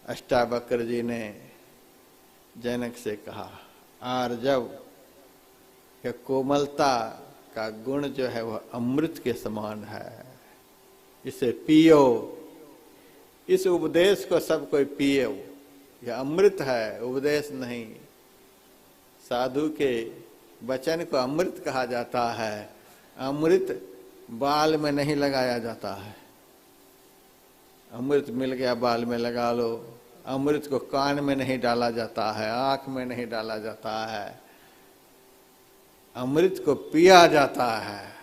अष्टावक्र जी ने जनक से कहा, आर्जव कि कोमलता का गुण जो है वह अमृत के समान है, इसे पियो। इस उपदेश को सब कोई पियो। यह अमृत है, उपदेश नहीं। साधु के वचन को अमृत कहा जाता है। अमृत बाल में नहीं लगाया जाता है। अमृत मिल गया बाल में लगा लो। अमृत को कान में नहीं डाला जाता है, आंख में नहीं डाला जाता है। अमृत को पिया जाता है।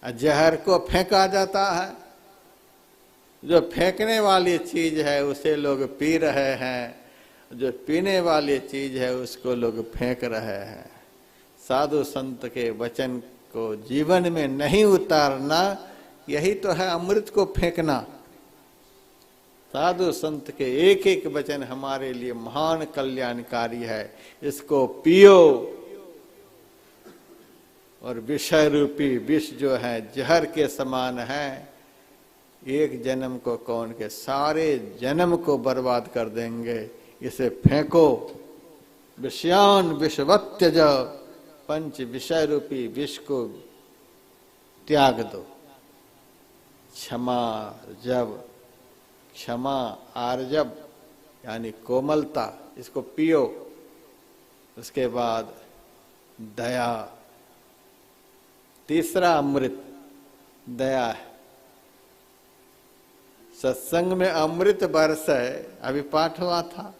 जहर को फेंका जाता है। जो फेंकने वाली चीज है उसे लोग पी रहे हैं, जो पीने वाली चीज है उसको लोग फेंक रहे हैं। साधु संत के वचन को जीवन में नहीं उतारना, यही तो है अमृत को फेंकना। साधु संत के एक एक वचन हमारे लिए महान कल्याणकारी है। इसको पियो। और विषय रूपी विष जो है जहर के समान है। एक जन्म को कौन के सारे जन्म को बर्बाद कर देंगे। इसे फेंको। विषयान विषवत त्यज, पंच विषय रूपी विष को त्याग दो। क्षमा जब, क्षमा आर्जव यानी कोमलता, इसको पियो। उसके बाद दया, तीसरा अमृत दया है। सत्संग में अमृत बरस है, अभी पाठ हुआ था।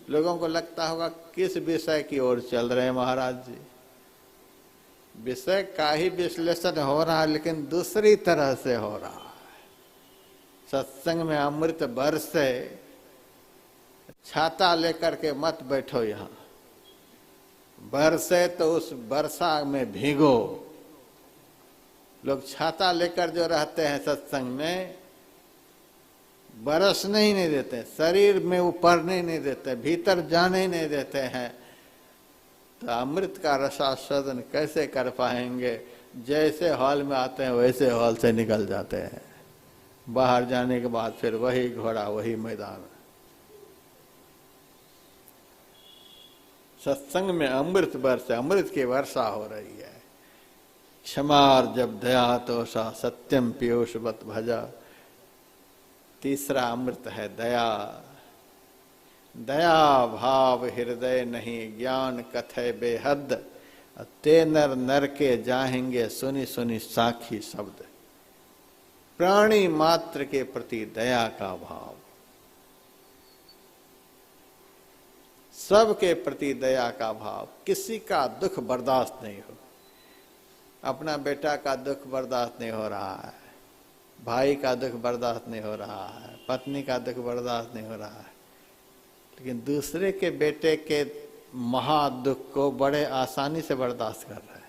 लोगों को लगता होगा किस विषय की ओर चल रहे हैं महाराज जी। विषय का ही विश्लेषण हो रहा है, लेकिन दूसरी तरह से हो रहा है। सत्संग में अमृत बरसे, छाता लेकर के मत बैठो यहाँ। बरसे तो उस वर्षा में भीगो। लोग छाता लेकर जो रहते हैं सत्संग में, बरसने ही नहीं देते, शरीर में उतरने नहीं देते, भीतर जाने ही नहीं देते हैं। तो अमृत का रसास्वादन कैसे कर पाएंगे। जैसे हॉल में आते हैं वैसे हॉल से निकल जाते हैं। बाहर जाने के बाद फिर वही घोड़ा वही मैदान। सत्संग में अमृत बरसे, अमृत की वर्षा हो रही है। क्षमार जब दया तोषा, सत्यम पीयूषवत भजा। तीसरा अमृत है दया। दया भाव हृदय नहीं, ज्ञान कथे बेहद। ते नर नर के जाहेंगे, सुनी सुनी साखी शब्द। प्राणी मात्र के प्रति दया का भाव, सबके प्रति दया का भाव। किसी का दुख बर्दाश्त नहीं हो। अपना बेटा का दुख बर्दाश्त नहीं हो रहा है, भाई का दुख बर्दाश्त नहीं हो रहा है, पत्नी का दुख बर्दाश्त नहीं हो रहा है, लेकिन दूसरे के बेटे के महादुख को बड़े आसानी से बर्दाश्त कर रहे हैं।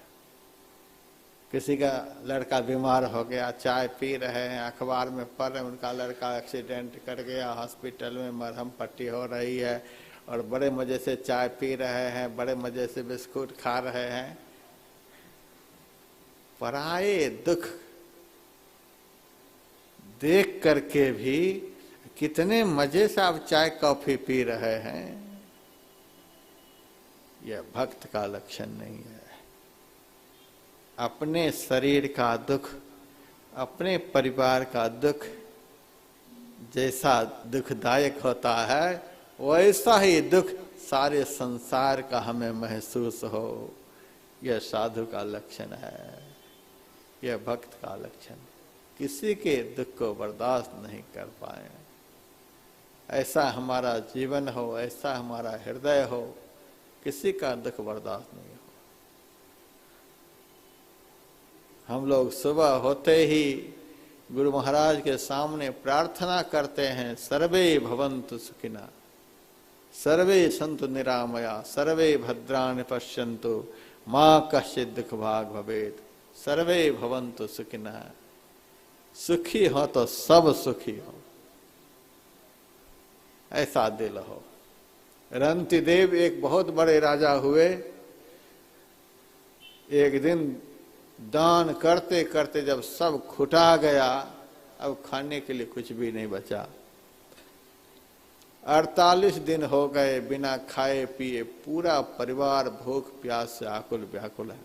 किसी का लड़का बीमार हो गया, चाय पी रहे हैं, अखबार में पढ़ रहे हैं उनका लड़का एक्सीडेंट कर गया, हॉस्पिटल में मरहम पट्टी हो रही है, और बड़े मजे से चाय पी रहे हैं, बड़े मजे से बिस्कुट खा रहे हैं। पराये दुख देख करके भी कितने मजे से आप चाय कॉफी पी रहे हैं। यह भक्त का लक्षण नहीं है। अपने शरीर का दुख, अपने परिवार का दुख जैसा दुखदायक होता है, वैसा ही दुख सारे संसार का हमें महसूस हो। यह साधु का लक्षण है, यह भक्त का लक्षण। किसी के दुख को बर्दाश्त नहीं कर पाए, ऐसा हमारा जीवन हो, ऐसा हमारा हृदय हो, किसी का दुख बर्दाश्त नहीं हो। हम लोग सुबह होते ही गुरु महाराज के सामने प्रार्थना करते हैं, सर्वे भवन्तु सुखिनः, सर्वे सन्तु निरामया, सर्वे भद्राणि पश्यन्तु, मां कश्चित् दुख भाग भवेत्, सर्वे भवन्तु सुखिनः। सुखी हो तो सब सुखी हो, ऐसा दिल हो। रंतिदेव एक बहुत बड़े राजा हुए। एक दिन दान करते करते जब सब खुटा गया, अब खाने के लिए कुछ भी नहीं बचा, 48 दिन हो गए बिना खाए पिए, पूरा परिवार भूख प्यास से आकुल व्याकुल है।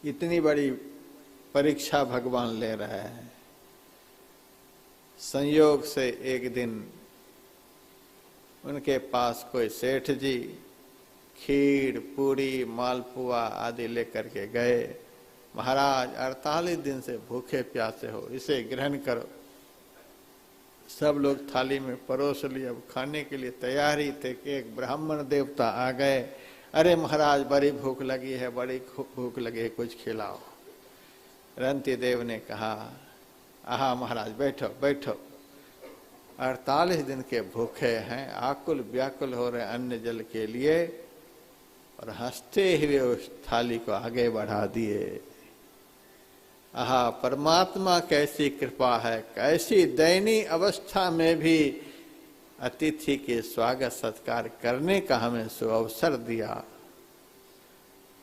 इतनी बड़ी परीक्षा भगवान ले रहे हैं। संयोग से एक दिन उनके पास कोई सेठ जी खीर पूरी मालपुआ आदि लेकर के गए। महाराज 48 दिन से भूखे प्यासे हो, इसे ग्रहण करो। सब लोग थाली में परोस लिए, अब खाने के लिए तैयारी थे कि एक ब्राह्मण देवता आ गए। अरे महाराज बड़ी भूख लगी है, बड़ी भूख लगी है, कुछ खिलाओ। रंती देव ने कहा, आहा महाराज बैठो बैठो, 48 दिन के भूखे हैं, आकुल व्याकुल हो रहे अन्न जल के लिए, और हंसते हुए उस थाली को आगे बढ़ा दिए। आहा परमात्मा कैसी कृपा है, कैसी दयनीय अवस्था में भी अतिथि के स्वागत सत्कार करने का हमें सुअवसर दिया।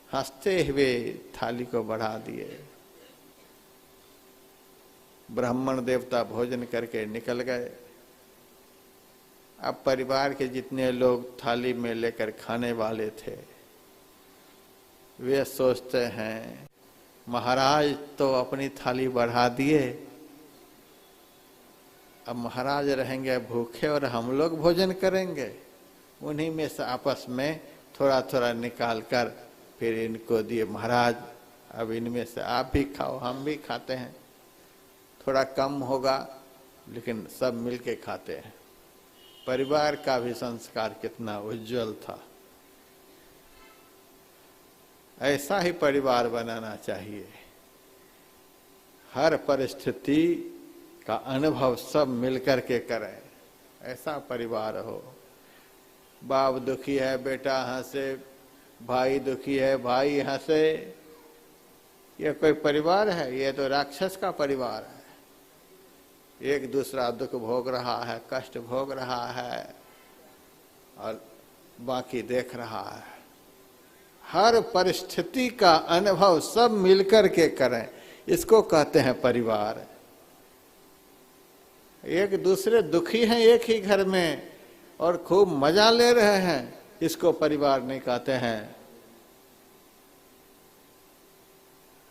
हंसते हुए थाली को बढ़ा दिए। ब्राह्मण देवता भोजन करके निकल गए। अब परिवार के जितने लोग थाली में लेकर खाने वाले थे, वे सोचते हैं महाराज तो अपनी थाली बढ़ा दिए, अब महाराज रहेंगे भूखे और हम लोग भोजन करेंगे। उन्हीं में से आपस में थोड़ा थोड़ा निकाल कर फिर इनको दिए, महाराज अब इनमें से आप भी खाओ, हम भी खाते हैं। थोड़ा कम होगा लेकिन सब मिलके खाते हैं। परिवार का भी संस्कार कितना उज्जवल था। ऐसा ही परिवार बनाना चाहिए। हर परिस्थिति का अनुभव सब मिलकर के करें, ऐसा परिवार हो। बाप दुखी है बेटा हंसे, भाई दुखी है भाई हंसे, यह कोई परिवार है? यह तो राक्षस का परिवार है। एक दूसरा दुख भोग रहा है, कष्ट भोग रहा है और बाकी देख रहा है। हर परिस्थिति का अनुभव सब मिलकर के करें, इसको कहते हैं परिवार। एक दूसरे दुखी हैं एक ही घर में और खूब मजा ले रहे हैं, इसको परिवार नहीं कहते हैं।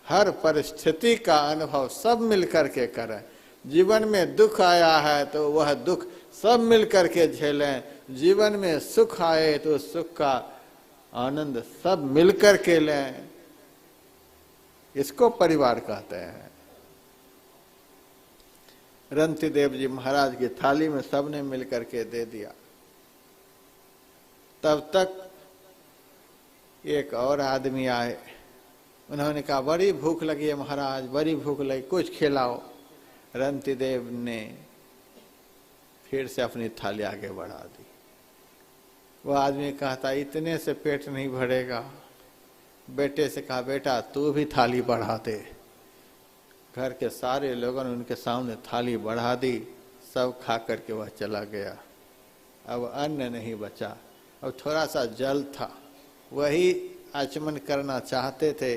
हर परिस्थिति का अनुभव सब मिलकर के करें। जीवन में दुख आया है तो वह दुख सब मिलकर के झेलें। जीवन में सुख आए तो सुख का आनंद सब मिलकर के लें, इसको परिवार कहते हैं। रंती देव जी महाराज की थाली में सबने मिलकर के दे दिया। तब तक एक और आदमी आए। उन्होंने कहा बड़ी भूख लगी है महाराज, बड़ी भूख लगी, कुछ खिलाओ। रंती देव ने फिर से अपनी थाली आगे बढ़ा दी। वो आदमी कहता इतने से पेट नहीं भरेगा। बेटे से कहा बेटा तू भी थाली बढ़ा दे। घर के सारे लोगों ने उनके सामने थाली बढ़ा दी। सब खा करके वह चला गया। अब अन्न नहीं बचा, अब थोड़ा सा जल था, वही आचमन करना चाहते थे।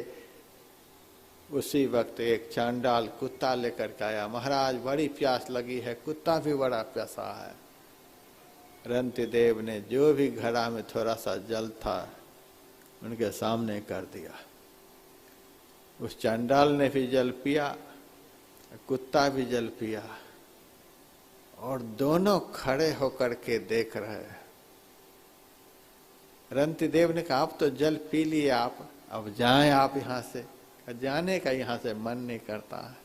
उसी वक्त एक चांडाल कुत्ता लेकर के आया। महाराज बड़ी प्यास लगी है, कुत्ता भी बड़ा प्यासा है। रंती देव ने जो भी घड़ा में थोड़ा सा जल था उनके सामने कर दिया। उस चांडाल ने भी जल पिया, कुत्ता भी जल पिया, और दोनों खड़े होकर के देख रहे हैं। रंती देव ने कहा आप तो जल पी लिए, आप अब जाएं आप यहाँ से। जाने का यहाँ से मन नहीं करता है।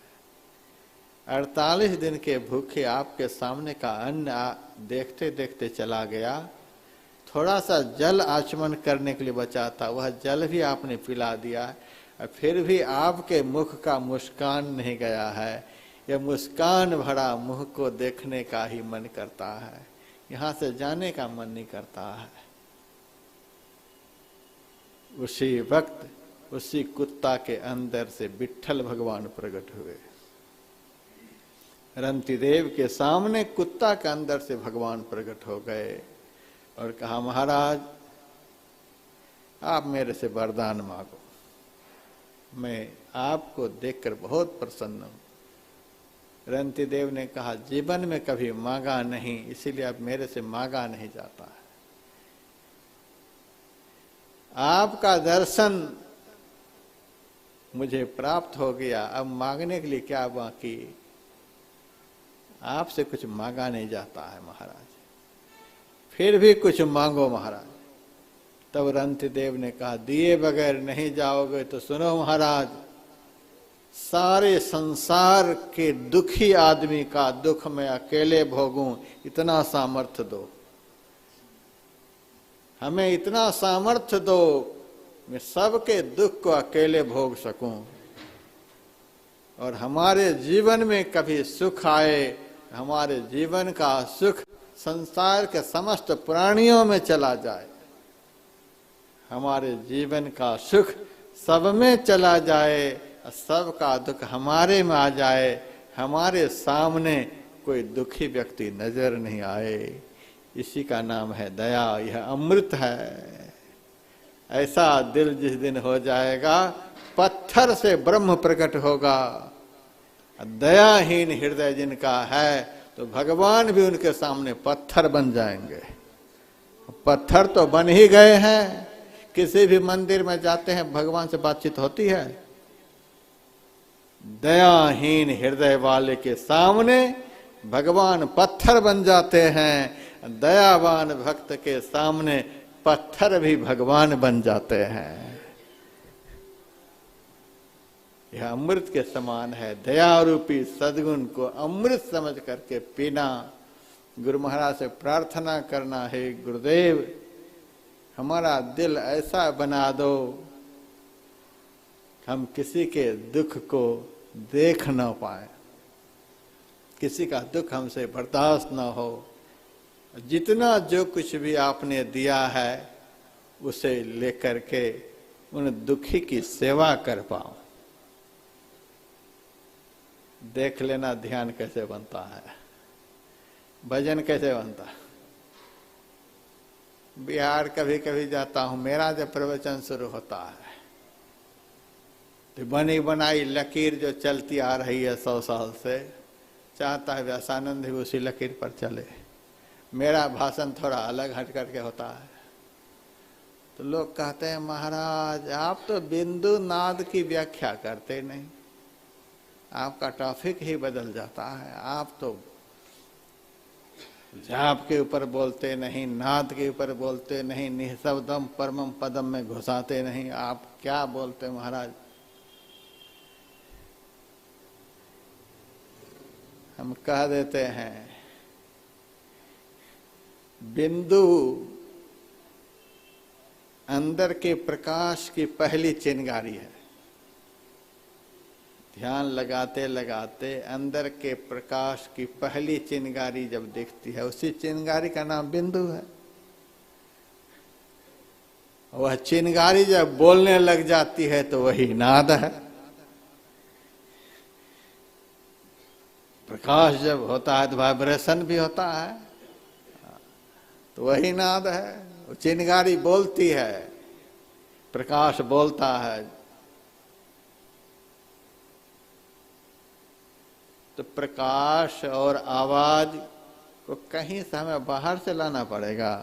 48 दिन के भूखे आपके सामने का अन्न देखते देखते चला गया। थोड़ा सा जल आचमन करने के लिए बचा था, वह जल भी आपने पिला दिया, फिर भी आपके मुख का मुस्कान नहीं गया है। यह मुस्कान भरा मुख को देखने का ही मन करता है, यहाँ से जाने का मन नहीं करता है। उसी वक्त उसी कुत्ता के अंदर से विट्ठल भगवान प्रकट हुए। रंती देव के सामने कुत्ता के अंदर से भगवान प्रकट हो गए और कहा महाराज आप मेरे से वरदान मांगो, मैं आपको देखकर बहुत प्रसन्न हूं। रंतिदेव ने कहा जीवन में कभी मांगा नहीं, इसीलिए अब मेरे से मांगा नहीं जाता है। आपका दर्शन मुझे प्राप्त हो गया, अब मांगने के लिए क्या बाकी, आपसे कुछ मांगा नहीं जाता है महाराज, फिर भी कुछ मांगो महाराज। तब रंतिदेव ने कहा दिए बगैर नहीं जाओगे तो सुनो महाराज, सारे संसार के दुखी आदमी का दुख मैं अकेले भोगूं, इतना सामर्थ्य दो, हमें इतना सामर्थ्य दो, मैं सबके दुख को अकेले भोग सकूं, और हमारे जीवन में कभी सुख आए, हमारे जीवन का सुख संसार के समस्त प्राणियों में चला जाए, हमारे जीवन का सुख सब में चला जाए, सबका दुख हमारे में आ जाए, हमारे सामने कोई दुखी व्यक्ति नजर नहीं आए। इसी का नाम है दया, यह अमृत है। ऐसा दिल जिस दिन हो जाएगा, पत्थर से ब्रह्म प्रकट होगा। दयाहीन हृदय जिनका है तो भगवान भी उनके सामने पत्थर बन जाएंगे। पत्थर तो बन ही गए हैं। किसी भी मंदिर में जाते हैं, भगवान से बातचीत होती है। दयाहीन हृदय वाले के सामने भगवान पत्थर बन जाते हैं, दयावान भक्त के सामने पत्थर भी भगवान बन जाते हैं। यह अमृत के समान है। दया रूपी सद्गुण को अमृत समझ करके पीना। गुरु महाराज से प्रार्थना करना है, गुरुदेव हमारा दिल ऐसा बना दो, हम किसी के दुख को देख न पाए, किसी का दुख हमसे बर्दाश्त न हो। जितना जो कुछ भी आपने दिया है उसे लेकर के उन दुखी की सेवा कर पाओ। देख लेना ध्यान कैसे बनता है, भजन कैसे बनता है। बिहार कभी कभी जाता हूं, मेरा जब प्रवचन शुरू होता है तो बनी बनाई लकीर जो चलती आ रही है 100 साल से, चाहता है व्यासानंद भी उसी लकीर पर चले। मेरा भाषण थोड़ा अलग हट करके होता है तो लोग कहते हैं महाराज आप तो बिंदु नाद की व्याख्या करते नहीं, आपका टॉपिक ही बदल जाता है। आप तो जाप के ऊपर बोलते नहीं, नाद के ऊपर बोलते नहीं, निःशब्दम परमम पदम में घुसाते नहीं, आप क्या बोलते महाराज। हम कह देते हैं बिंदु अंदर के प्रकाश की पहली चिंगारी है। ध्यान लगाते लगाते अंदर के प्रकाश की पहली चिंगारी जब दिखती है, उसी चिंगारी का नाम बिंदु है। वह चिंगारी जब बोलने लग जाती है तो वही नाद है। प्रकाश जब होता है तो वाइब्रेशन भी होता है, तो वही नाद है। चिंगारी बोलती है, प्रकाश बोलता है। तो प्रकाश और आवाज को कहीं से हमें बाहर से लाना पड़ेगा।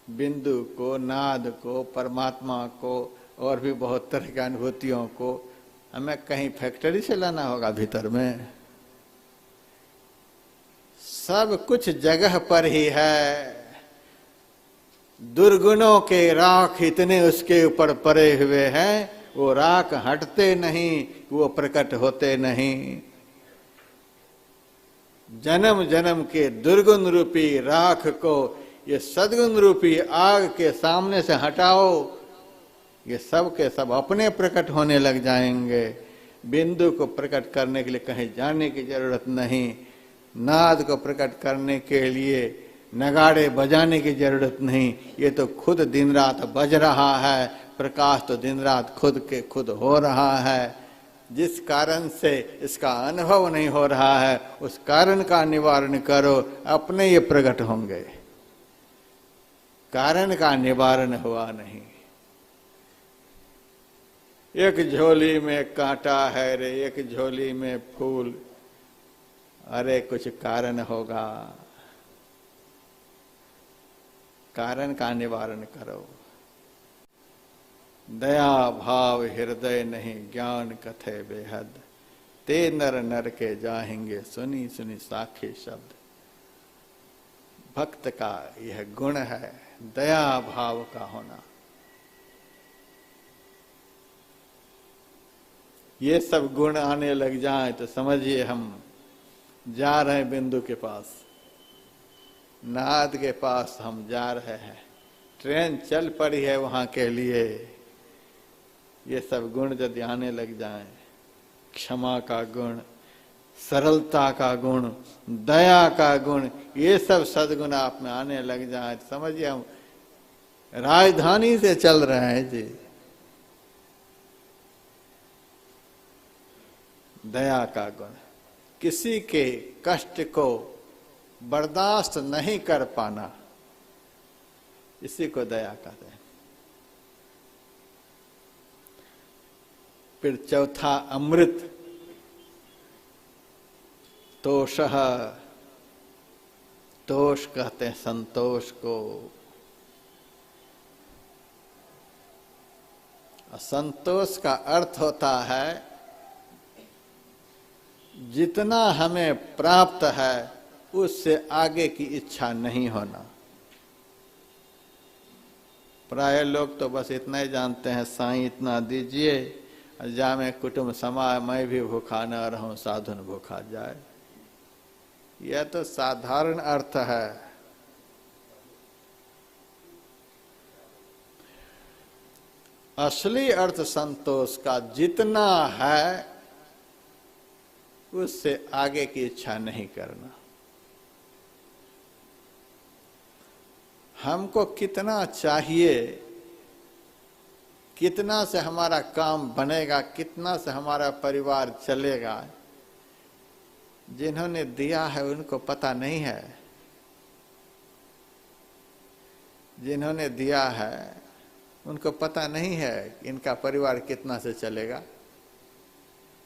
बिंदु को, नाद को, परमात्मा को और भी बहुत तरह की अनुभूतियों को हमें कहीं फैक्ट्री से लाना होगा भीतर में। सब कुछ जगह पर ही है। दुर्गुणों के राख इतने उसके ऊपर पड़े हुए हैं, वो राख हटते नहीं, वो प्रकट होते नहीं। जन्म जन्म के दुर्गुण रूपी राख को ये सद्गुण रूपी आग के सामने से हटाओ, ये सब के सब अपने प्रकट होने लग जाएंगे। बिंदु को प्रकट करने के लिए कहीं जाने की जरूरत नहीं, नाद को प्रकट करने के लिए नगाड़े बजाने की जरूरत नहीं, ये तो खुद दिन रात बज रहा है। प्रकाश तो दिन रात खुद के खुद हो रहा है। जिस कारण से इसका अनुभव नहीं हो रहा है, उस कारण का निवारण करो, अपने ये प्रकट होंगे। कारण का निवारण हुआ नहीं। एक झोली में कांटा है रे, एक झोली में फूल, अरे कुछ कारण होगा, कारण का निवारण करो। दया भाव हृदय नहीं, ज्ञान कथे बेहद, ते नर नर के जाहेंगे सुनी सुनी साखी शब्द। भक्त का यह गुण है, दया भाव का होना। ये सब गुण आने लग जाएं तो समझिए हम जा रहे हैं बिंदु के पास, नाद के पास हम जा रहे हैं, ट्रेन चल पड़ी है वहां के लिए। ये सब गुण यदि आने लग जाएं, क्षमा का गुण, सरलता का गुण, दया का गुण, ये सब सद्गुण आप में आने लग जाए तो समझिए हम राजधानी से चल रहे हैं जी। दया का गुण, किसी के कष्ट को बर्दाश्त नहीं कर पाना, इसी को दया कहते हैं। फिर चौथा अमृत, तोषः, तोष कहते हैं संतोष को। संतोष का अर्थ होता है जितना हमें प्राप्त है उससे आगे की इच्छा नहीं होना। प्राय लोग तो बस इतना ही जानते हैं, साईं इतना दीजिए, जामे कुटुंब समाए, मैं भी भूखा न रहूं साधुन भूखा जाए। यह तो साधारण अर्थ है। असली अर्थ संतोष का जितना है उससे आगे की इच्छा नहीं करना। हमको कितना चाहिए, कितना से हमारा काम बनेगा, कितना से हमारा परिवार चलेगा, जिन्होंने दिया है उनको पता नहीं है। जिन्होंने दिया है उनको पता नहीं है कि इनका परिवार कितना से चलेगा,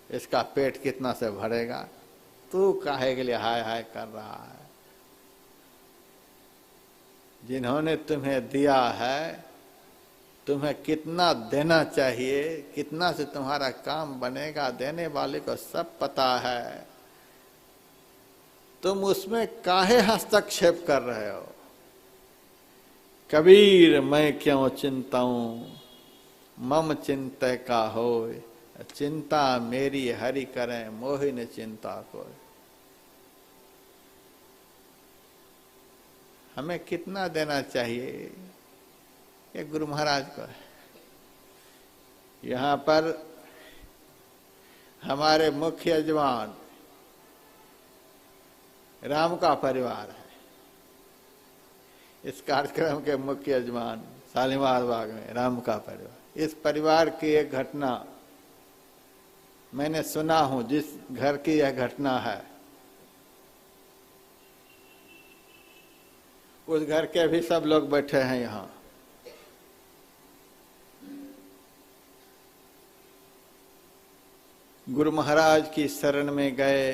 इसका पेट कितना से भरेगा। तू काहे के लिए हाय हाय कर रहा है? जिन्होंने तुम्हें दिया है, तुम्हें कितना देना चाहिए, कितना से तुम्हारा काम बनेगा, देने वाले को सब पता है। तुम उसमें काहे हस्तक्षेप कर रहे हो? कबीर मैं क्यों चिंताऊं, मम चिंता का होय, चिंता मेरी हरि करें, मोहि न चिंता कोय। हमें कितना देना चाहिए ये गुरु महाराज को है। यहाँ पर हमारे मुख्य यजमान राम का परिवार है। इस कार्यक्रम के मुख्य यजमान शालीमार बाग में राम का परिवार। इस परिवार की एक घटना मैंने सुना हूं, जिस घर की यह घटना है उस घर के भी सब लोग बैठे हैं यहाँ। गुरु महाराज की शरण में गए,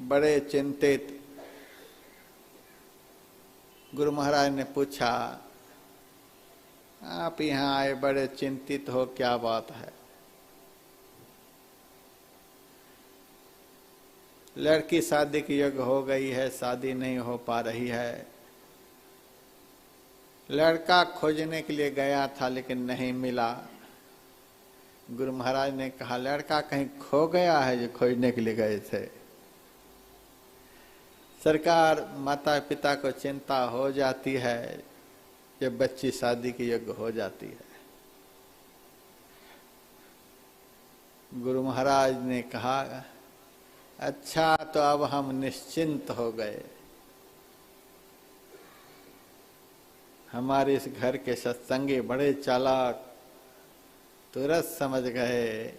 बड़े चिंतित। गुरु महाराज ने पूछा, आप यहाँ आए बड़े चिंतित हो, क्या बात है? लड़की शादी की योग्य हो गई है, शादी नहीं हो पा रही है। लड़का खोजने के लिए गया था लेकिन नहीं मिला। गुरु महाराज ने कहा, लड़का कहीं खो गया है जो खोजने के लिए गए थे? सरकार, माता पिता को चिंता हो जाती है जब बच्ची शादी की योग्य हो जाती है। गुरु महाराज ने कहा, अच्छा तो अब हम निश्चिंत हो गए। हमारे इस घर के सत्संगी बड़े चालाक, तुरंत समझ गए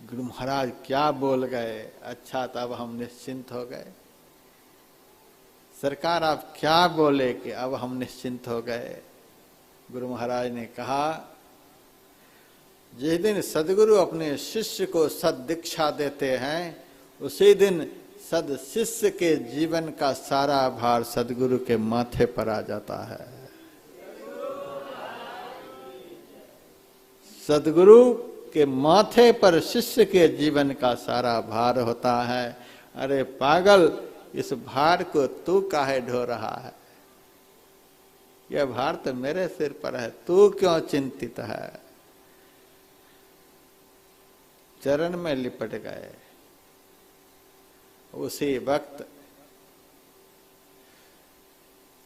गुरु महाराज क्या बोल गए। अच्छा तो अब हम निश्चिंत हो गए। सरकार आप क्या बोले कि अब हम निश्चिंत हो गए? गुरु महाराज ने कहा, जिस दिन सदगुरु अपने शिष्य को सद दीक्षा देते हैं उसी दिन सद शिष्य के जीवन का सारा भार सदगुरु के माथे पर आ जाता है। सदगुरु के माथे पर शिष्य के जीवन का सारा भार होता है। अरे पागल, इस भार को तू काहे ढो रहा है? यह भार तो मेरे सिर पर है, तू क्यों चिंतित है? चरण में लिपट गए। उसी वक्त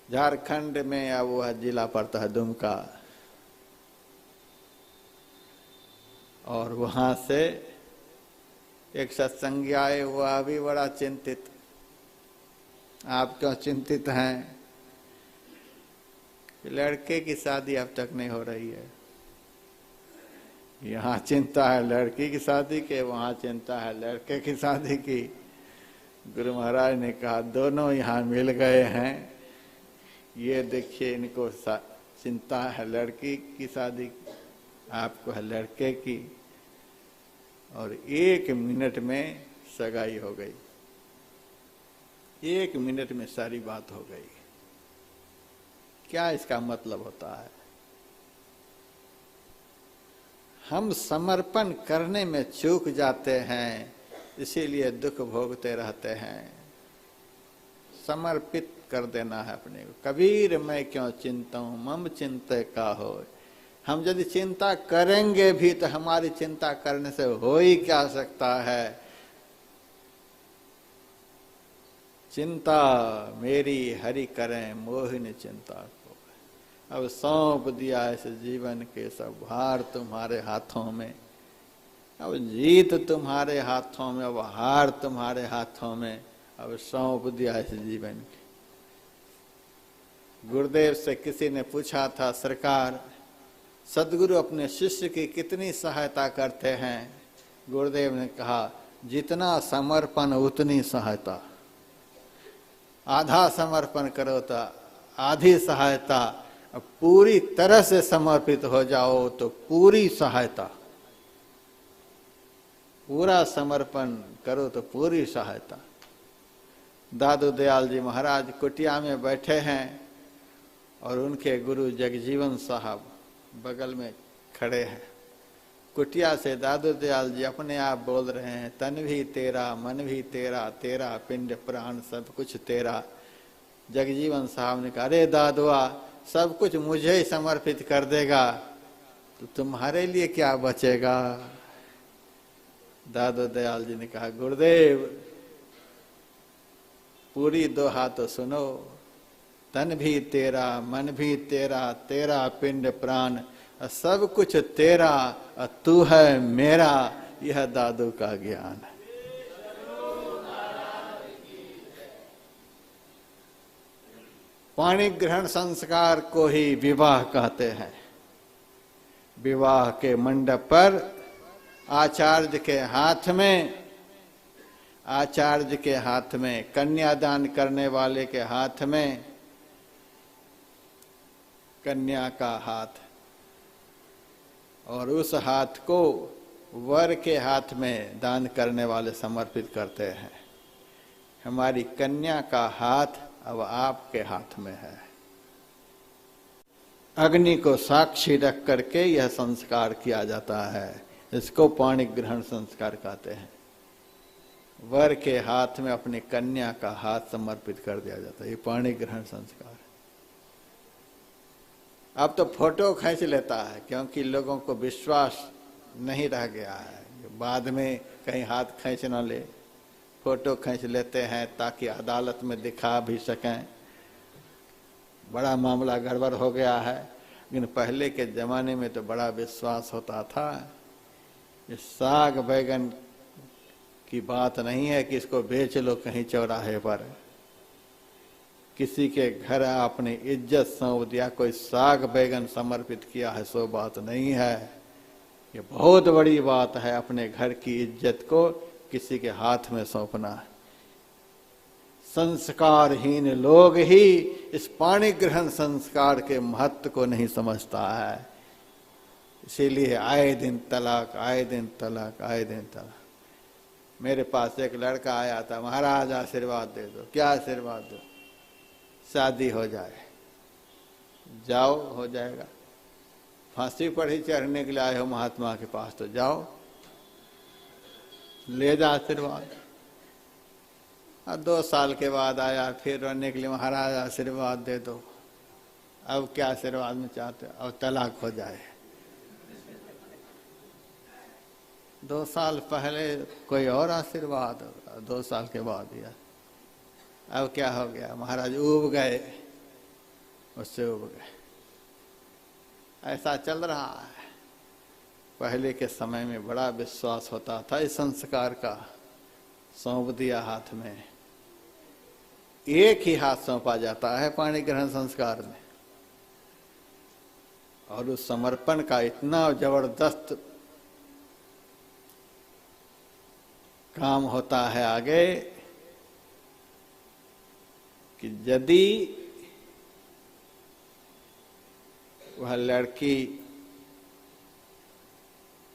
झारखंड में अब वह जिला पड़ता है दुमका, और वहां से एक सत्संगी आए, वह भी बड़ा चिंतित। आप क्यों चिंतित हैं? लड़के की शादी अब तक नहीं हो रही है। यहाँ चिंता है लड़की की शादी के, वहां चिंता है लड़के की शादी की। गुरु महाराज ने कहा दोनों यहाँ मिल गए हैं। ये देखिए, इनको चिंता है लड़की की शादी, आपको है लड़के की। और 1 मिनट में सगाई हो गई। 1 मिनट में सारी बात हो गई। क्या इसका मतलब होता है? हम समर्पण करने में चूक जाते हैं, इसीलिए दुख भोगते रहते हैं। समर्पित कर देना है अपने को। कबीर मैं क्यों चिंताऊं, मम चिंते का हो। हम यदि चिंता करेंगे भी तो हमारी चिंता करने से हो ही क्या सकता है। चिंता मेरी हरि करें मोहिनी चिंता को। अब सौंप दिया इस जीवन के सब भार तुम्हारे हाथों में। अब जीत तुम्हारे हाथों में, अब हार तुम्हारे हाथों में। अब सौंप दिया इस जीवन के। गुरुदेव से किसी ने पूछा था, सरकार सदगुरु अपने शिष्य की कितनी सहायता करते हैं? गुरुदेव ने कहा, जितना समर्पण उतनी सहायता। आधा समर्पण करो तो आधी सहायता, पूरी तरह से समर्पित हो जाओ तो पूरी सहायता। पूरा समर्पण करो तो पूरी सहायता। दादू दयाल जी महाराज कुटिया में बैठे हैं और उनके गुरु जगजीवन साहब बगल में खड़े हैं। कुटिया से दादू दयाल जी अपने आप बोल रहे हैं, तन भी तेरा, मन भी तेरा, तेरा पिंड प्राण सब कुछ तेरा। जगजीवन साहब ने कहा, अरे दादुआ, सब कुछ मुझे ही समर्पित कर देगा तो तुम्हारे लिए क्या बचेगा? दादू दयाल जी ने कहा, गुरुदेव पूरी दोहा तो सुनो। तन भी तेरा, मन भी तेरा, तेरा पिंड प्राण सब कुछ तेरा, तू है मेरा, यह दादू का ज्ञान है। पाणी ग्रहण संस्कार को ही विवाह कहते हैं। विवाह के मंडप पर आचार्य के हाथ में कन्यादान करने वाले के हाथ में कन्या का हाथ, और उस हाथ को वर के हाथ में दान करने वाले समर्पित करते हैं। हमारी कन्या का हाथ अब आपके हाथ में है। अग्नि को साक्षी रख करके यह संस्कार किया जाता है। इसको पाणी ग्रहण संस्कार कहते हैं। वर के हाथ में अपनी कन्या का हाथ समर्पित कर दिया जाता है। ये पाणी ग्रहण संस्कार। अब तो फोटो खींच लेता है, क्योंकि लोगों को विश्वास नहीं रह गया है। बाद में कहीं हाथ खींच न ले, फोटो खींच लेते हैं ताकि अदालत में दिखा भी सकें। बड़ा मामला गड़बड़ हो गया है। लेकिन पहले के जमाने में तो बड़ा विश्वास होता था। ये साग बैगन की बात नहीं है कि इसको बेच लो कहीं चौराहे पर। किसी के घर आपने इज्जत सौंप दिया, कोई साग बैगन समर्पित किया है, सो बात नहीं है। ये बहुत बड़ी बात है अपने घर की इज्जत को किसी के हाथ में सौंपना। संस्कारहीन लोग ही इस पाणी ग्रहण संस्कार के महत्व को नहीं समझता है। इसीलिए आए दिन तलाक, आए दिन तलाक, आए दिन तलाक। मेरे पास एक लड़का आया था, महाराज आशीर्वाद दे दो। क्या आशीर्वाद दो? शादी हो जाए। जाओ, हो जाएगा। फांसी पर ही चढ़ने के लिए आए हो महात्मा के पास, तो जाओ ले जा आशीर्वाद। और 2 साल के बाद आया फिर रोने के लिए, महाराज आशीर्वाद दे दो। अब क्या आशीर्वाद में चाहते हो? अब तलाक हो जाए। 2 साल पहले कोई और आशीर्वाद, 2 साल के बाद दिया। अब क्या हो गया? महाराज उब गए, उससे उब गए। ऐसा चल रहा है। पहले के समय में बड़ा विश्वास होता था इस संस्कार का। सौंप दिया हाथ में, एक ही हाथ सौंपा जाता है पाणी ग्रहण संस्कार में, और उस समर्पण का इतना जबरदस्त काम होता है आगे कि यदि वह लड़की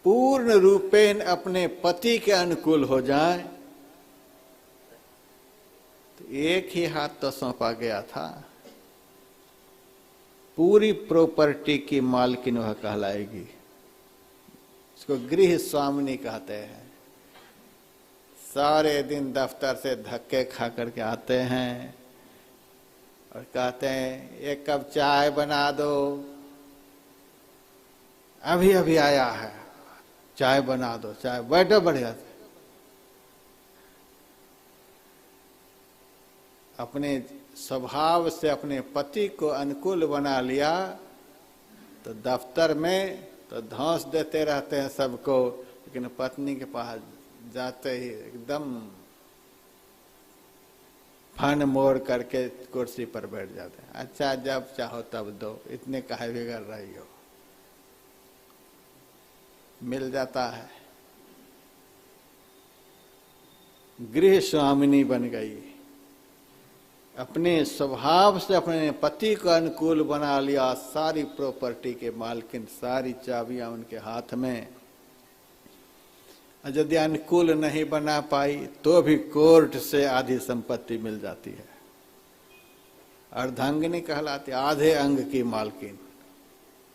पूर्ण रूपेण अपने पति के अनुकूल हो जाए तो एक ही हाथ तो सौंपा गया था, पूरी प्रॉपर्टी की मालकिन वह कहलाएगी। इसको गृह स्वामिनी कहते हैं। सारे दिन दफ्तर से धक्के खा करके आते हैं और कहते हैं 1 कप चाय बना दो। अभी अभी आया है, चाय बना दो, चाय, बैठो बढ़िया से। अपने स्वभाव से अपने पति को अनुकूल बना लिया तो दफ्तर में तो धौंस देते रहते हैं सबको, लेकिन पत्नी के पास जाते ही एकदम फन मोड़ करके कुर्सी पर बैठ जाते हैं। अच्छा, जब चाहो तब दो, इतने काहे बिगड़ रही हो। मिल जाता है। गृह स्वामिनी बन गई, अपने स्वभाव से अपने पति को अनुकूल बना लिया। सारी प्रॉपर्टी के मालकिन, सारी चाबियां उनके हाथ में। यदि अनुकूल नहीं बना पाई तो भी कोर्ट से आधी संपत्ति मिल जाती है। अर्धांगिनी कहलाती, आधे अंग की मालकिन।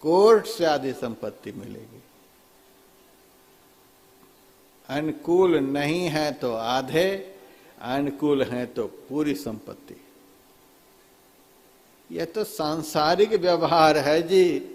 कोर्ट से आधी संपत्ति मिलेगी। अनुकूल नहीं है तो आधे, अनुकूल है तो पूरी संपत्ति। यह तो सांसारिक व्यवहार है जी।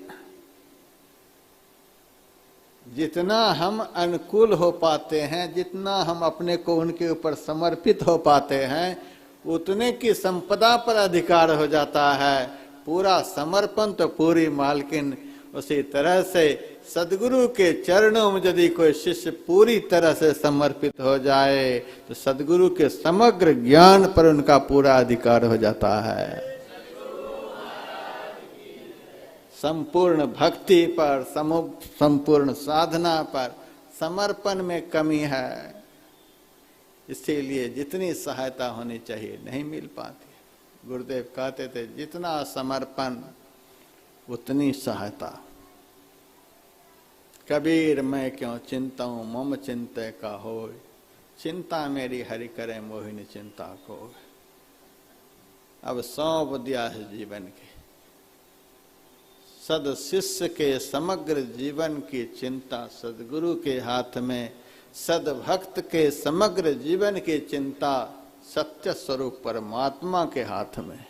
जितना हम अनुकूल हो पाते हैं, जितना हम अपने को उनके ऊपर समर्पित हो पाते हैं, उतने की संपदा पर अधिकार हो जाता है। पूरा समर्पण तो पूरी मालकिन। उसी तरह से सदगुरु के चरणों में यदि कोई शिष्य पूरी तरह से समर्पित हो जाए तो सदगुरु के समग्र ज्ञान पर उनका पूरा अधिकार हो जाता है। संपूर्ण भक्ति पर, संपूर्ण साधना पर, समर्पण में कमी है। इसीलिए जितनी सहायता होनी चाहिए नहीं मिल पाती। गुरुदेव कहते थे, जितना समर्पण उतनी सहायता। कबीर मैं क्यों चिंताऊं, मम चिंते का होय, चिंता मेरी हरि करे मोहिनी चिंता को। अब सौंप दिया है जीवन के। सद शिष्य के समग्र जीवन की चिंता सदगुरु के हाथ में, सद भक्त के समग्र जीवन की चिंता सत्य स्वरूप परमात्मा के हाथ में।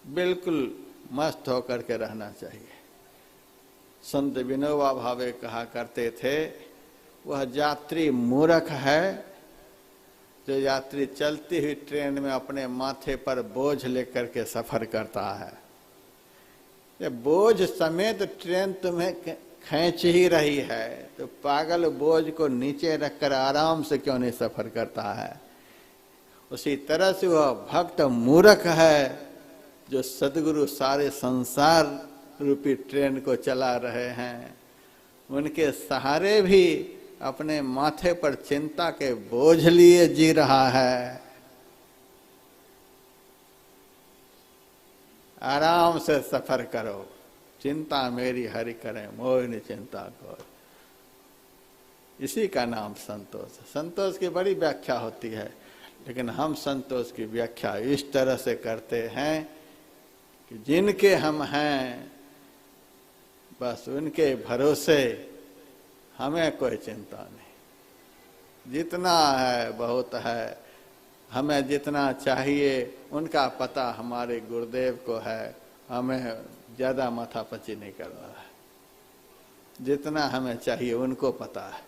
बिल्कुल मस्त होकर के रहना चाहिए। संत विनोबा भावे कहा करते थे, वह यात्री मूर्ख है जो यात्री चलती हुई ट्रेन में अपने माथे पर बोझ लेकर के सफर करता है। ये बोझ समेत ट्रेन तुम्हें खींच ही रही है, तो पागल बोझ को नीचे रखकर आराम से क्यों नहीं सफर करता है। उसी तरह से वह भक्त मूर्ख है जो सदगुरु सारे संसार रूपी ट्रेन को चला रहे हैं, उनके सहारे भी अपने माथे पर चिंता के बोझ लिए जी रहा है। आराम से सफर करो, चिंता मेरी हरि करें मोह न चिंता को। इसी का नाम संतोष है। संतोष की बड़ी व्याख्या होती है, लेकिन हम संतोष की व्याख्या इस तरह से करते हैं कि जिनके हम हैं बस उनके भरोसे हमें कोई चिंता नहीं। जितना है बहुत है, हमें जितना चाहिए उनका पता हमारे गुरुदेव को है, हमें ज़्यादा माथापच्ची नहीं करना है। जितना हमें चाहिए उनको पता है,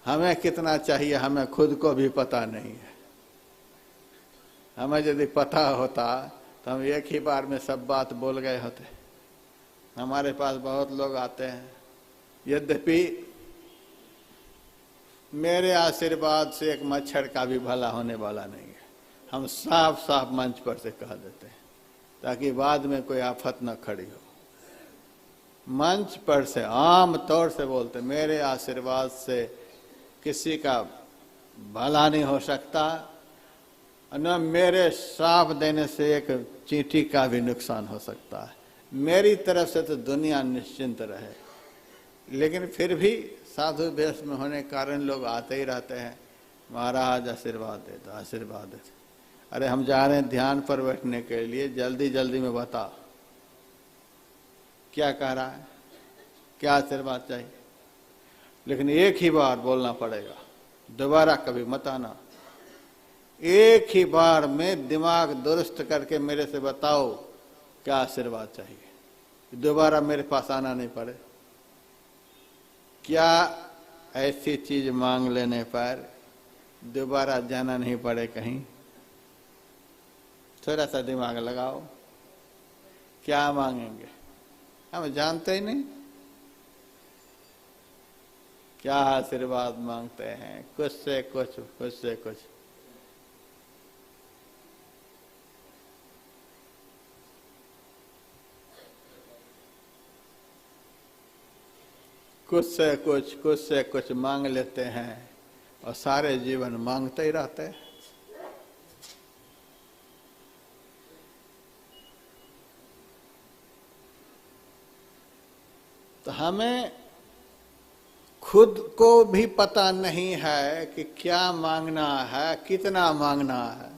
हमें कितना चाहिए हमें खुद को भी पता नहीं है। हमें यदि पता होता तो हम एक ही बार में सब बात बोल गए होते। हमारे पास बहुत लोग आते हैं, यद्यपि मेरे आशीर्वाद से एक मच्छर का भी भला होने वाला नहीं है। हम साफ साफ मंच पर से कह देते हैं ताकि बाद में कोई आफत न खड़ी हो। मंच पर से आम तौर से बोलते, मेरे आशीर्वाद से किसी का भला नहीं हो सकता, न मेरे श्राप देने से एक चींटी का भी नुकसान हो सकता है। मेरी तरफ से तो दुनिया निश्चिंत रहे, लेकिन फिर भी साधु वेश में होने के कारण लोग आते ही रहते हैं, महाराज आशीर्वाद दे दो, आशीर्वाद दे दो। अरे हम जा रहे हैं ध्यान पर बैठने के लिए, जल्दी जल्दी में बता क्या कह रहा है, क्या आशीर्वाद चाहिए। लेकिन एक ही बार बोलना पड़ेगा, दोबारा कभी मत आना। एक ही बार में दिमाग दुरुस्त करके मेरे से बताओ क्या आशीर्वाद चाहिए, दोबारा मेरे पास आना नहीं पड़े। क्या ऐसी चीज मांग लेने पर दोबारा जाना नहीं पड़े कहीं? थोड़ा सा दिमाग लगाओ, क्या मांगेंगे हम जानते ही नहीं। क्या आशीर्वाद मांगते हैं, कुछ से कुछ, कुछ से कुछ। कुछ से कुछ, कुछ से कुछ मांग लेते हैं और सारे जीवन मांगते ही रहते हैं। तो हमें खुद को भी पता नहीं है कि क्या मांगना है, कितना मांगना है,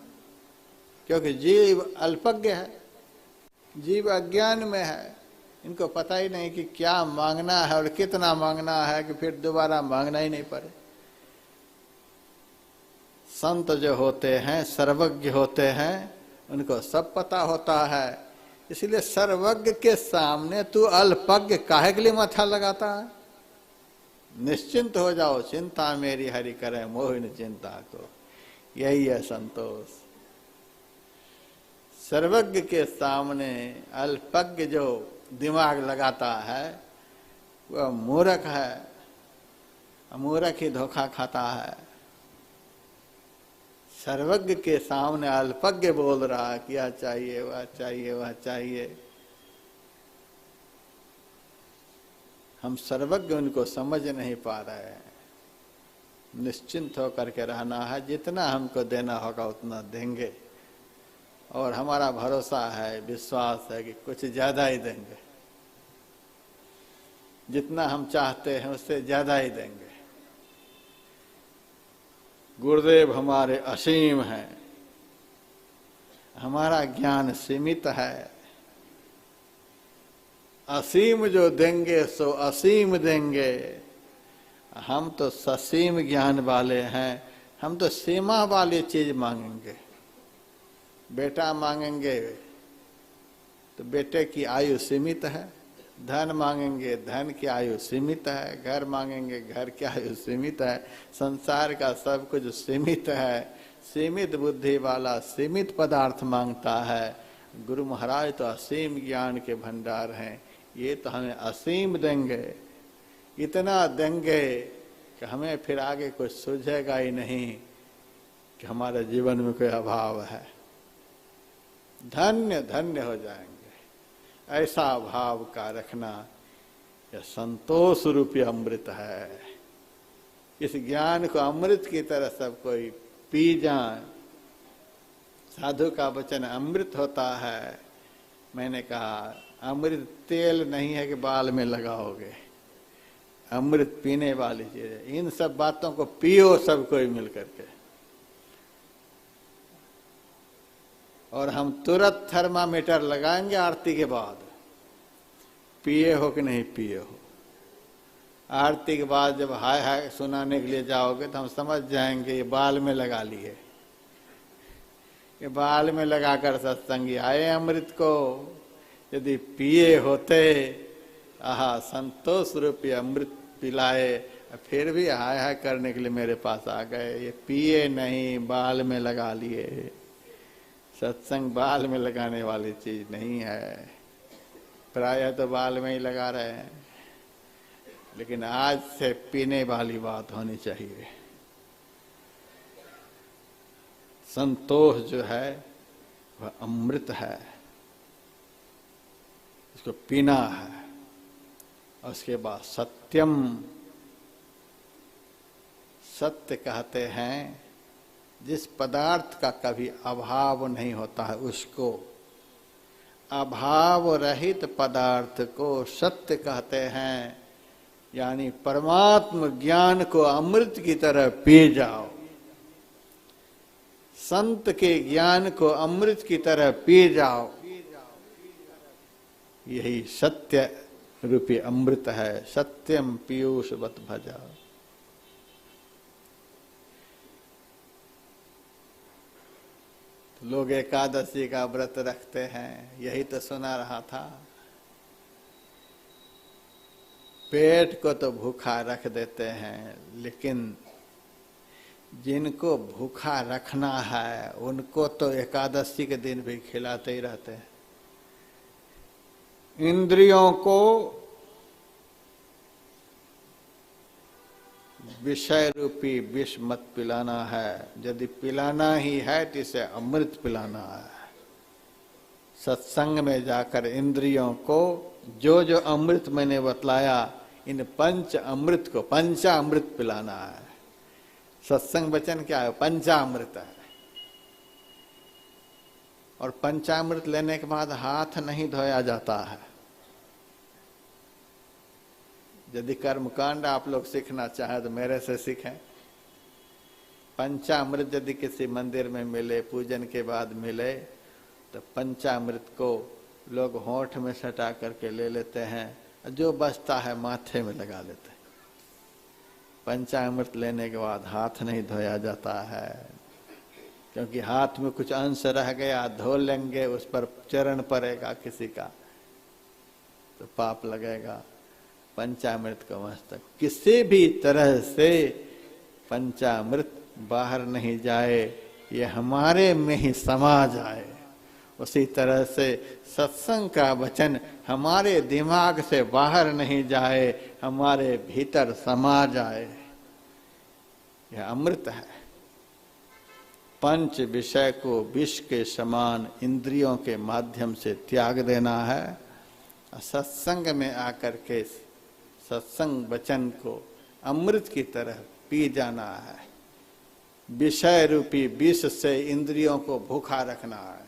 क्योंकि जीव अल्पज्ञ है, जीव अज्ञान में है। इनको पता ही नहीं कि क्या मांगना है और कितना मांगना है कि फिर दोबारा मांगना ही नहीं पड़े। संत जो होते हैं, सर्वज्ञ होते हैं, उनको सब पता होता है। इसलिए सर्वज्ञ के सामने तू अल्पज्ञ काहे के लिए माथा लगाता है? निश्चिंत हो जाओ, चिंता मेरी हरि करे मोहिन चिंता को। यही है संतोष। सर्वज्ञ के सामने अल्पज्ञ जो दिमाग लगाता है वह मूर्ख है, मूर्ख ही धोखा खाता है। सर्वज्ञ के सामने अल्पज्ञ बोल रहा है क्या चाहिए, वह चाहिए, वह चाहिए। हम सर्वज्ञ उनको समझ नहीं पा रहे हैं। निश्चिंत होकर के रहना है, जितना हमको देना होगा उतना देंगे, और हमारा भरोसा है, विश्वास है कि कुछ ज्यादा ही देंगे। जितना हम चाहते हैं उससे ज्यादा ही देंगे। गुरुदेव हमारे असीम हैं, हमारा ज्ञान सीमित है। असीम जो देंगे सो असीम देंगे। हम तो ससीम ज्ञान वाले हैं, हम तो सीमा वाली चीज मांगेंगे। बेटा मांगेंगे तो बेटे की आयु सीमित है, धन मांगेंगे धन की आयु सीमित है, घर मांगेंगे घर की आयु सीमित है, संसार का सब कुछ सीमित है। सीमित बुद्धि वाला सीमित पदार्थ मांगता है। गुरु महाराज तो असीम ज्ञान के भंडार हैं, ये तो हमें असीम देंगे। इतना देंगे कि हमें फिर आगे कुछ सूझेगा ही नहीं कि हमारे जीवन में कोई अभाव है। धन्य धन्य हो जाएंगे। ऐसा भाव का रखना यह संतोष रूपी अमृत है। इस ज्ञान को अमृत की तरह सब कोई पी जाए। साधु का वचन अमृत होता है। मैंने कहा अमृत तेल नहीं है कि बाल में लगाओगे, अमृत पीने वाली चीज है। इन सब बातों को पियो सब कोई मिल करके। और हम तुरंत थर्मामीटर लगाएंगे आरती के बाद, पिए हो कि नहीं पिए हो। आरती के बाद जब हाय हाय सुनाने के लिए जाओगे तो हम समझ जाएंगे ये बाल में लगा लिए, ये बाल में लगाकर सत्संगी आए अमृत को। यदि पिए होते, आहा संतोष रूपी अमृत पिलाए, फिर भी हाय हाय करने के लिए मेरे पास आ गए। ये पिए नहीं, बाल में लगा लिए। सत्संग बाल में लगाने वाली चीज नहीं है। प्रायः तो बाल में ही लगा रहे हैं, लेकिन आज से पीने वाली बात होनी चाहिए। संतोष जो है वह अमृत है, इसको पीना है। और उसके बाद सत्यम, सत्य कहते हैं जिस पदार्थ का कभी अभाव नहीं होता है उसको, अभाव रहित पदार्थ को सत्य कहते हैं। यानी परमात्म ज्ञान को अमृत की तरह पी जाओ, संत के ज्ञान को अमृत की तरह पी जाओ। यही सत्य रूपी अमृत है। सत्यम पीयूषवत भजा। लोग एकादशी का व्रत रखते हैं, यही तो सुना रहा था। पेट को तो भूखा रख देते हैं, लेकिन जिनको भूखा रखना है उनको तो एकादशी के दिन भी खिलाते ही रहते हैं। इंद्रियों को विषय रूपी विष मत पिलाना है। यदि पिलाना ही है तो इसे अमृत पिलाना है। सत्संग में जाकर इंद्रियों को जो जो अमृत मैंने बतलाया, इन पंच अमृत को पंचामृत पिलाना है। सत्संग वचन क्या है? पंचामृत है। और पंचामृत लेने के बाद हाथ नहीं धोया जाता है। यदि कर्मकांड आप लोग सीखना चाहें तो मेरे से सीखें। पंचामृत यदि किसी मंदिर में मिले, पूजन के बाद मिले, तो पंचामृत को लोग होंठ में सटा करके ले लेते हैं, जो बचता है माथे में लगा लेते हैं। पंचामृत लेने के बाद हाथ नहीं धोया जाता है, क्योंकि हाथ में कुछ अंश रह गया, धो लेंगे, उस पर चरण पड़ेगा किसी का तो पाप लगेगा। पंचामृत का मस्तक किसी भी तरह से पंचामृत बाहर नहीं जाए, ये हमारे में ही समा जाए। उसी तरह से सत्संग का वचन हमारे दिमाग से बाहर नहीं जाए, हमारे भीतर समा जाए। यह अमृत है। पंच विषय को विष के समान इंद्रियों के माध्यम से त्याग देना है। सत्संग में आकर के सत्संग वचन को अमृत की तरह पी जाना है। विषय रूपी विष से इंद्रियों को भूखा रखना है।